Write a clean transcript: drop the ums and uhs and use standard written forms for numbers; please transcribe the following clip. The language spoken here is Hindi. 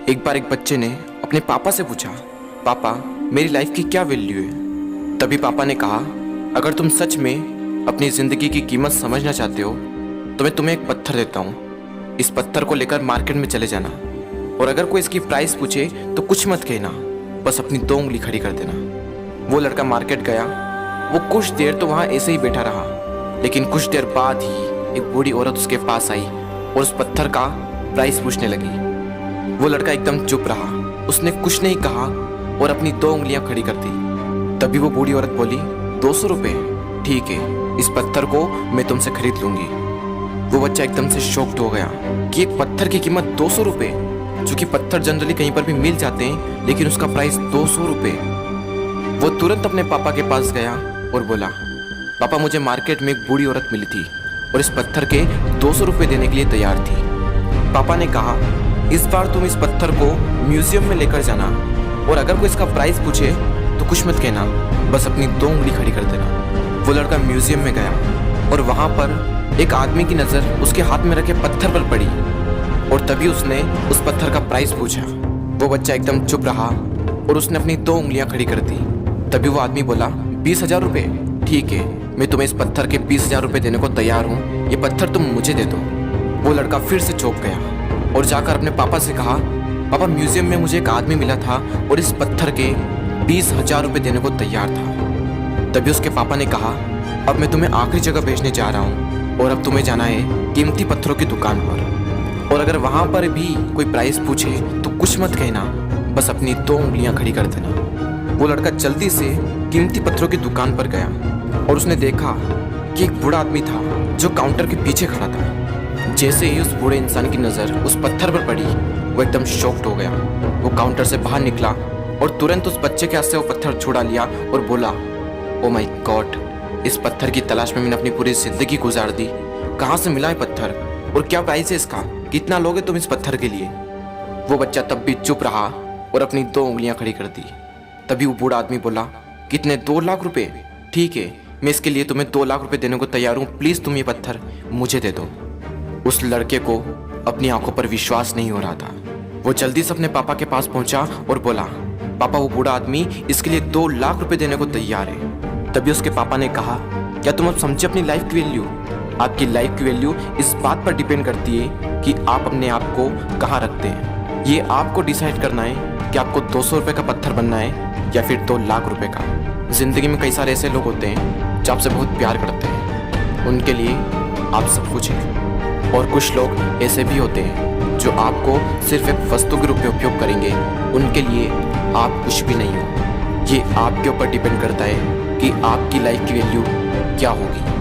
एक बार एक बच्चे ने अपने पापा से पूछा, पापा मेरी लाइफ की क्या वैल्यू है। तभी पापा ने कहा, अगर तुम सच में अपनी ज़िंदगी की कीमत समझना चाहते हो तो मैं तुम्हें एक पत्थर देता हूँ। इस पत्थर को लेकर मार्केट में चले जाना और अगर कोई इसकी प्राइस पूछे तो कुछ मत कहना, बस अपनी 2 उंगली खड़ी कर देना। वो लड़का मार्केट गया। वो कुछ देर तो वहाँ ऐसे ही बैठा रहा, लेकिन कुछ देर बाद ही एक बूढ़ी औरत उसके पास आई और उस पत्थर का प्राइस पूछने लगी। वो लड़का एकदम चुप रहा, उसने कुछ नहीं कहा और अपनी 2 उंगलियां खड़ी कर दी। तभी वो बूढ़ी औरत बोली, 200 रुपये, ठीक है, इस पत्थर को मैं तुमसे खरीद लूंगी। वो बच्चा एकदम से शॉक्ड हो गया कि एक पत्थर की कीमत 200 रुपये, जो कि पत्थर जनरली कहीं पर भी मिल जाते हैं, लेकिन उसका प्राइस 200 रुपये। वो तुरंत अपने पापा के पास गया और बोला, पापा मुझे मार्केट में एक बूढ़ी औरत मिली थी और इस पत्थर के 200 रुपये देने के लिए तैयार थी। पापा ने कहा, इस बार तुम इस पत्थर को म्यूजियम में लेकर जाना और अगर कोई इसका प्राइस पूछे तो कुछ मत कहना, बस अपनी 2 उंगली खड़ी कर देना। वो लड़का म्यूजियम में गया और वहाँ पर एक आदमी की नज़र उसके हाथ में रखे पत्थर पर पड़ी और तभी उसने उस पत्थर का प्राइस पूछा। वो बच्चा एकदम चुप रहा और उसने अपनी 2 उंगलियां खड़ी कर दी। तभी वो आदमी बोला, 20,000 रुपये, ठीक है, मैं तुम्हें इस पत्थर के 20,000 रुपये देने को तैयार हूँ, ये पत्थर तुम मुझे दे दो। वो लड़का फिर से चौंक गया और जाकर अपने पापा से कहा, पापा म्यूजियम में मुझे एक आदमी मिला था और इस पत्थर के 20,000 रुपये देने को तैयार था। तभी उसके पापा ने कहा, अब मैं तुम्हें आखिरी जगह भेजने जा रहा हूँ और अब तुम्हें जाना है कीमती पत्थरों की दुकान पर और अगर वहाँ पर भी कोई प्राइस पूछे तो कुछ मत कहना, बस अपनी 2 उंगलियां खड़ी कर देना। वो लड़का जल्दी से कीमती पत्थरों की दुकान पर गया और उसने देखा कि एक बूढ़ा आदमी था जो काउंटर के पीछे खड़ा था। जैसे ही उस बूढ़े इंसान की नज़र उस पत्थर पर पड़ी, वो एकदम शॉक्ड हो गया। वो काउंटर से बाहर निकला और तुरंत उस बच्चे के हाथ से वो पत्थर छुड़ा लिया और बोला, ओ माय गॉड, इस पत्थर की तलाश में मैंने अपनी पूरी जिंदगी गुजार दी। कहाँ से मिला है पत्थर और क्या प्राइस है इसका, कितना लोगे तुम इस पत्थर के लिए। वो बच्चा तब भी चुप रहा और अपनी 2 उंगलियां खड़ी कर दी। तभी वो बूढ़ा आदमी बोला, कितने, 2 लाख रुपये, ठीक है, मैं इसके लिए तुम्हें 2 लाख रुपये देने को तैयार हूँ, प्लीज़ तुम ये पत्थर मुझे दे दो। उस लड़के को अपनी आंखों पर विश्वास नहीं हो रहा था। वो जल्दी से अपने पापा के पास पहुंचा और बोला, पापा वो बूढ़ा आदमी इसके लिए 2 लाख रुपए देने को तैयार है। तभी उसके पापा ने कहा, क्या तुम अब समझे अपनी लाइफ की वैल्यू? आपकी लाइफ की वैल्यू इस बात पर डिपेंड करती है कि आप अपने आप को कहाँ रखते हैं। ये आपको डिसाइड करना है कि आपको 200 रुपये का पत्थर बनना है या फिर 2 लाख रुपए का। जिंदगी में कई सारे ऐसे लोग होते हैं जो आपसे बहुत प्यार करते हैं, उनके लिए आप सब कुछ हैं, और कुछ लोग ऐसे भी होते हैं जो आपको सिर्फ एक वस्तु के रूप में उपयोग करेंगे, उनके लिए आप कुछ भी नहीं हो। ये आपके ऊपर डिपेंड करता है कि आपकी लाइफ की वैल्यू क्या होगी।